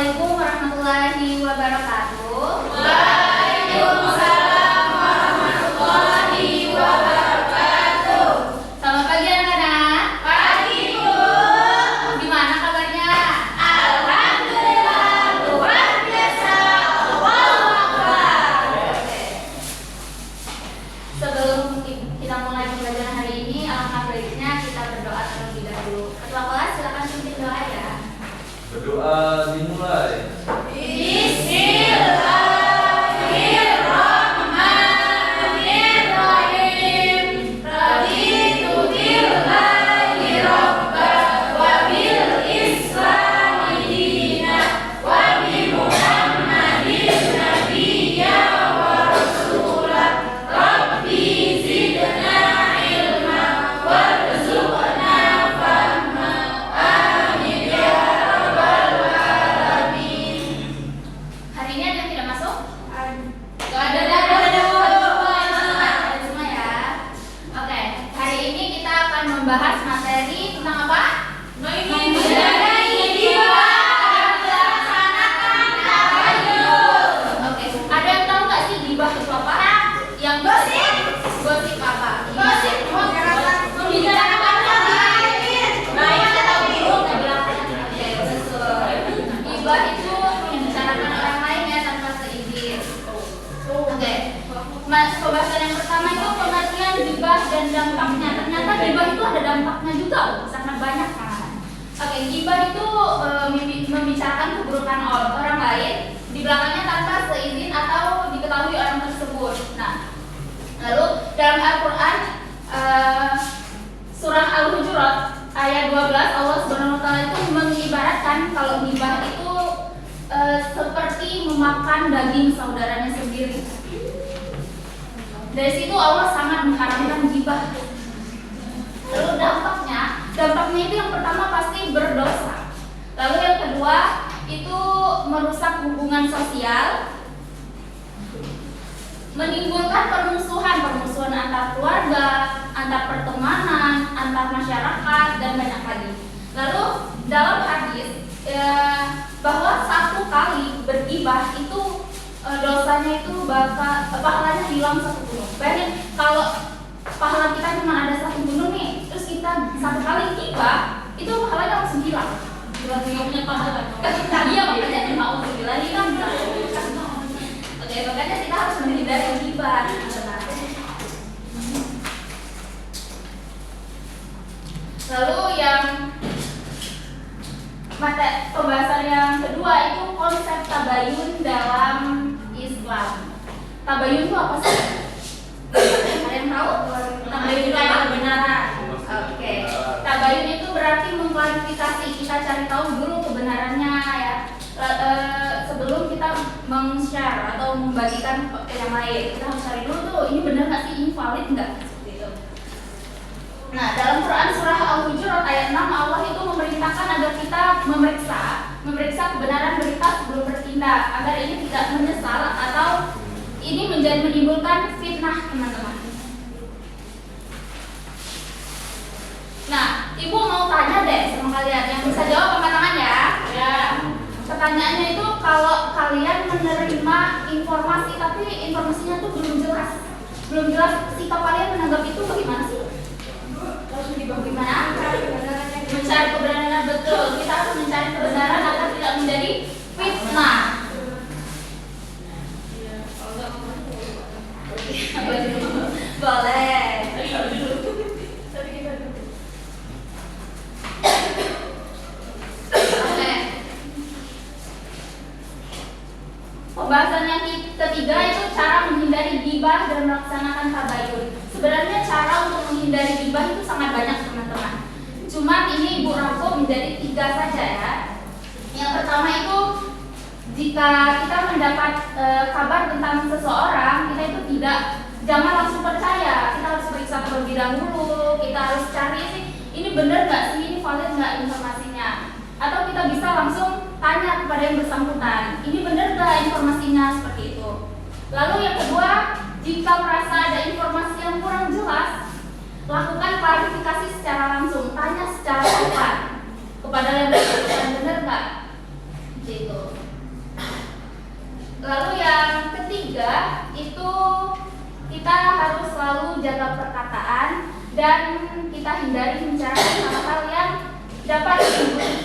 Assalamualaikum warahmatullahi wabarakatuh. Waalaikumsalam warahmatullahi wabarakatuh. Selamat pagi anak-anak. Pagi, Bu. Gimana kabarnya? Alhamdulillah, luar biasa. Allahu Akbar. Sebelum kita mulai pembelajaran hari ini, alangkah baiknya kita berdoa terlebih dahulu. Ketua kelas silakan pimpin doa ya. Berdoa dimulai. Bismillahirrahmanirrahim. Raditu billahi robba wa bil islami dina wa bi Muhammadin nabiyya wa rasulah. Rabbi zidna ilma warzuqna fahma. Amin ya rabbal alamin. Hari ini ada yang tidak masuk? Gak ada. Ada semua ya. Oke, hari ini kita akan membahas materi tentang apa? Menghindari gibah dan melaksanakan tabayun. Oke, ada yang tahu nggak sih gibah itu apa? Yang Gosip. Gosip apa? Gosip membicarakan orang lain baik atau buruk. Oke, betul. Gibah itu membicarakan orang lain ya tanpa seizin. Oke, pembahasan yang pertama itu pengertian gibah dan dampaknya. Ternyata gibah itu ada dampaknya juga, loh, sangat banyak kan. Oke, gibah itu membicarakan keburukan orang lain di belakangnya tanpa seizin atau diketahui orang tersebut. Nah, lalu dalam Al-Quran surah Al-Hujurat ayat 12 Allah Subhanahu Wa Taala itu mengibaratkan kalau gibah itu seperti memakan daging saudaranya sendiri. Dari situ Allah sangat mengharamkan gibah. Lalu dampaknya itu yang pertama pasti berdosa. Lalu yang kedua itu merusak hubungan sosial, menimbulkan permusuhan antar keluarga, antar pertemanan, antar masyarakat dan banyak lagi. Lalu dalam hadis bahwa satu kali bergibah itu dosanya itu pahalanya hilang satu gunung. Bayangin kalau pahala kita cuma ada satu gunung nih, terus kita satu kali gibah itu pahalanya langsung hilang. Nggak punya pahala. Iya makanya mau bilang hilang. Oke, makanya kita harus menghindari gibah. Lalu yang pembahasan yang kedua itu konsep tabayun dalam Islam. Tabayun itu apa sih? Ada yang tahu? Tabayun itu apa? Kebenaran. Oke. Tabayun itu berarti mengklarifikasi, kita cari tahu dulu kebenarannya ya. Sebelum kita meng-share atau membagikan ke yang lain, kita harus cari dulu tuh ini benar nggak sih, ini valid nggak? Seperti itu. Nah, dalam Quran surah Al-Hujurat ayat 6 Allah itu memerintahkan agar kita memeriksa kebenaran berita sebelum bertindak agar ini tidak menyesal atau ini menimbulkan fitnah, teman-teman. Nah, Ibu mau tanya deh sama kalian yang bisa jawab angkat tangan ya. Ya. Pertanyaannya itu kalau kalian menerima informasi tapi informasinya tuh belum jelas sikap kalian menanggapi itu bagaimana sih? Bagaimana? Mencari kebenaran, betul. Kita harus mencari kebenaran agar tidak menjadi fitnah. Boleh. Oke. Pembahasan yang ketiga itu cara menghindari gibah dan melaksanakan tabayun. Sebenarnya cara untuk menghindari gibah itu sangat banyak, teman-teman. Cuman ini Ibu rangkum menjadi 3 saja ya. Yang pertama itu jika kita mendapat kabar tentang seseorang, kita itu jangan langsung percaya. Kita harus periksa terlebih dahulu. Kita harus cari sih ini benar nggak sih, ini valid nggak informasinya. Atau kita bisa langsung tanya kepada yang bersangkutan, ini benar nggak informasinya, seperti itu. Lalu yang kedua, jika merasa ada informasi yang kurang jelas, lakukan klarifikasi secara langsung, tanya secara sopan kepada yang bersangkutan, benar nggak? Gitu. Lalu yang ketiga itu kita harus selalu jaga perkataan dan kita hindari membicarakan hal-hal yang dapat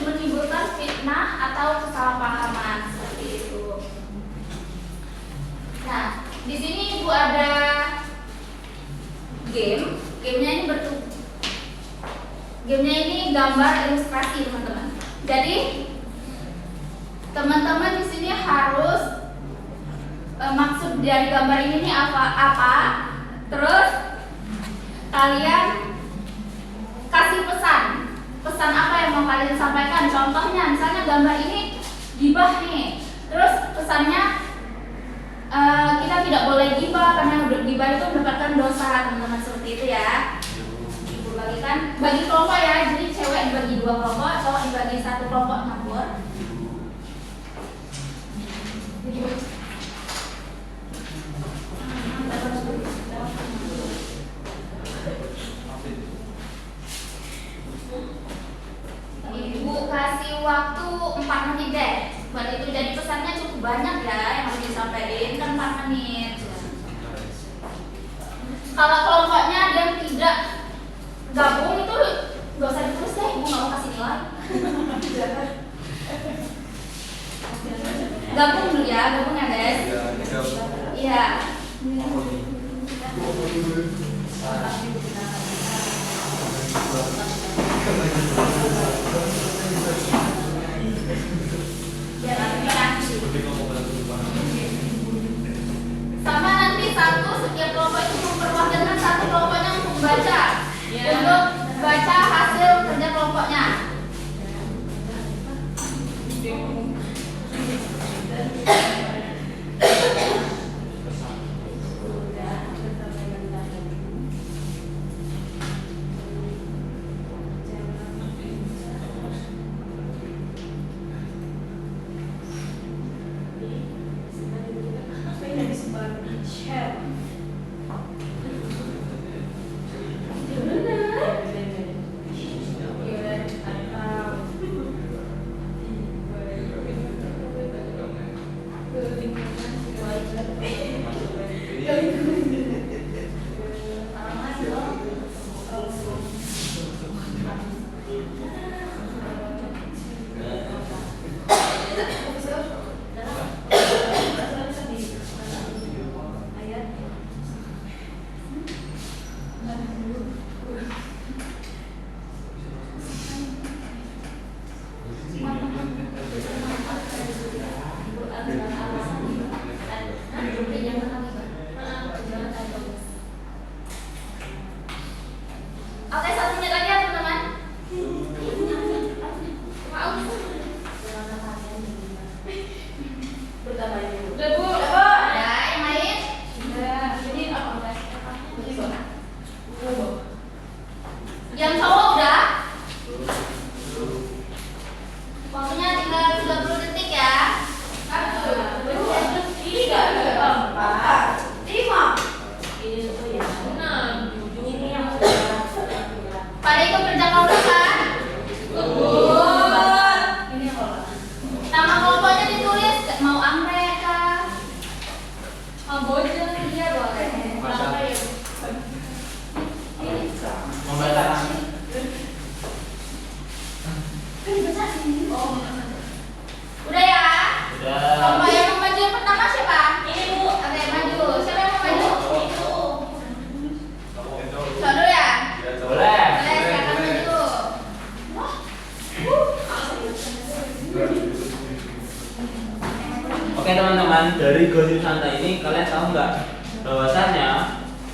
menimbulkan fitnah atau kesalahpahaman seperti itu. Nah, di sini Ibu ada gamenya ini gamenya ini gambar ilustrasi teman-teman. Jadi teman-teman di sini harus maksud dari gambar ini apa, terus kalian kasih pesan apa yang mau kalian sampaikan. Contohnya misalnya gambar ini gibah nih, terus pesannya kita tidak boleh gibah karena gibah itu mendapatkan dosa, teman-teman, seperti itu ya. Ibu bagikan bagi kelompok ya, jadi cewek dibagi 2 kelompok, cowok dibagi 1 kelompok campur. Ibu kasih waktu 4 menit deh. Buat itu, jadi pesannya cukup banyak ya yang harus disampaikan, kan 4 menit. Kalau kelompoknya ada yang tidak gabung itu nggak usah ditulis deh, Ibu nggak mau kasih nilai. Gabung dulu ya, gabung ya guys. Iya. Sama nanti setiap kelompok itu memperwakilan 1 kelompoknya untuk membaca, untuk baca hasil kerja kelompoknya. Oke, 1 menit lagi ya teman-teman. Udah Bu, ya yang lain. Jadi apa? Yang cowok udah. Waktunya tinggal 30 detik ya. Ini enggak ada 4. 5. Ini tuh ya. 6. Ini yang Pada ikut kerja kelompok kan? ini yang Nama kelompoknya ditulis, mau anggrek kah? Mau bojong, iya boleh. Apa ya? Udah ya? Kelompok yang mau maju yang pertama siapa? Ini Bu. Oke, maju. Siapa yang mau maju? Itu. Coba dulu ya? Boleh. Boleh, silakan maju. Oke teman-teman, dari gosip santai ini kalian tahu nggak bahwasannya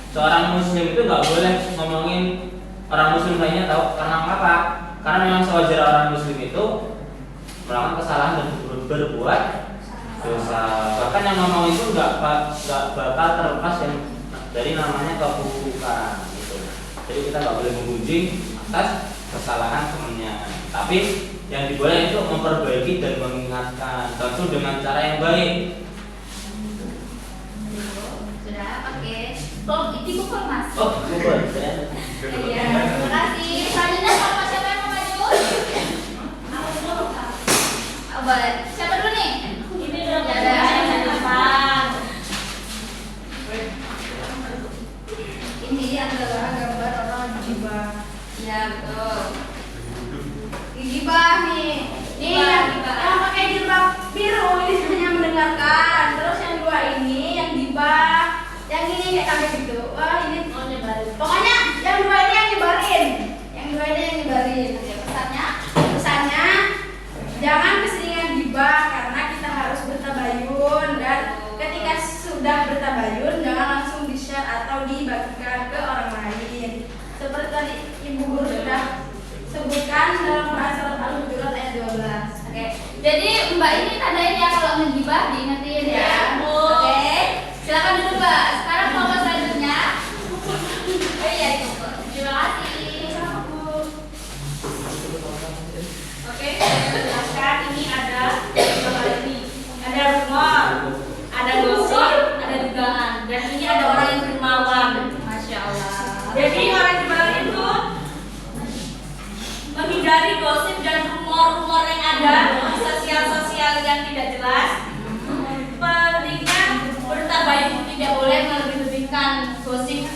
seorang muslim itu nggak boleh ngomongin orang muslim lainnya, tahu karena apa? Karena memang sewajar orang muslim itu melakukan kesalahan dan berbuat dosa. Bahkan yang ngomong itu nggak bakal terlepas yang dari namanya keburukan gitu. Jadi kita nggak boleh menggunjing atas kesalahan temannya. Tapi yang diboleh itu memperbaiki dan mengingatkan, tentu dengan cara yang baik. Sudah, oke. Tolong dipukul Mas. Oh, betul. Iya, terima kasih. Selanjutnya kelompok siapa yang mau maju? Boleh. Siapa dulu nih? Ini dong. Ya, ada. Nih, yang pakai jilbab biru ini hanya mendengarkan. Terus yang dua ini yang gibah, yang ini kayak kami gitu. Wah ini pokoknya yang dua ini yang nyebarin. Yang dua ini yang nyebarin. Oke, Pesannya jangan keseringan gibah karena kita harus bertabayun, dan ketika sudah bertabayun jangan langsung di-share atau dibagikan ke orang lain. Seperti tadi Ibu Guru sudah sebutkan dalam Quran surat Al-Hujurat ayat 12. Oke, jadi Mbak ini tandain ya kalau ngegibah diingetin ya. Oke, silakan duduk Mbak. Sekarang kelompok selanjutnya. Oh iya, terima kasih. Oke, saya jelaskan ini ada ini. Ada rumor, ada gosip, ada dugaan, dan ini ada orang yang dermawan. Masya Allah. Jadi orang dermawan itu menghindari gosip dan rumor-rumor yang ada di sosial-sosial yang tidak jelas. Pentingnya bertabayun, tidak boleh melebih-lebihkan gosip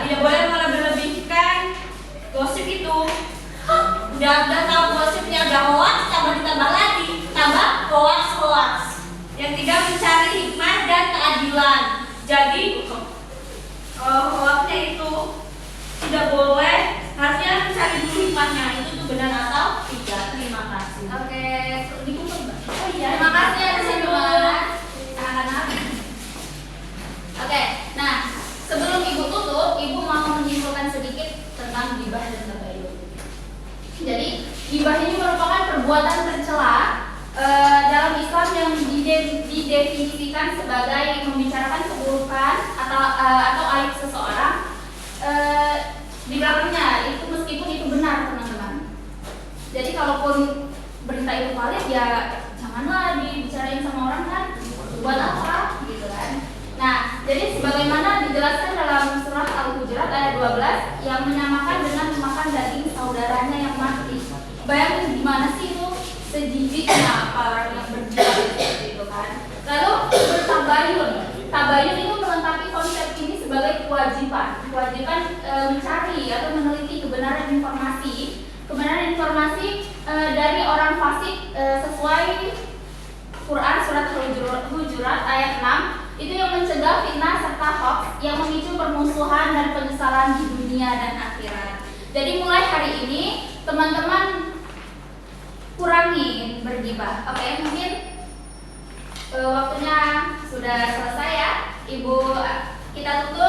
tidak boleh melebih-lebihkan gosip itu. Udah tahu gosipnya udah hoax, tambah lagi, tambah hoax. Yang tidak mencari hikmah dan keadilan. Jadi hoaxnya itu tidak boleh, harusnya mencari dulu hikmahnya, itu tuh benar atau tidak. Terima kasih. Oke, ditutup Mbak. Oh iya, Terima kasih atas dukungan anak-anak. Oke, nah sebelum Ibu tutup, Ibu mau menyimpulkan sedikit tentang gibah dan tabayun. Jadi gibah ini merupakan perbuatan tercela dalam Islam yang didefinisikan sebagai membicarakan keburukan atau aib seseorang di belakangnya, itu meskipun itu benar teman-teman. Jadi kalaupun berita itu valid ya janganlah dibicarain sama orang kan, buat apa gitu kan. Nah, jadi sebagaimana dijelaskan dalam surat Al-Hujurat ayat 12 yang menyamakan dengan memakan daging saudaranya yang mati. Bayangin gimana sih itu sejijiknya orang yang berjihad seperti itu kan. Lalu bertabayun. Tabayun itu melengkapi konsep ini sebagai kewajiban mencari atau meneliti kebenaran informasi dari orang fasik sesuai Quran surat Al-Hujurat ayat 6. Itu yang mencegah fitnah serta hoax yang memicu permusuhan dan penyesalan di dunia dan akhirat. Jadi mulai hari ini teman-teman kurangi bergibah. Oke, mungkin waktunya sudah selesai ya. Ibu, kita tutup.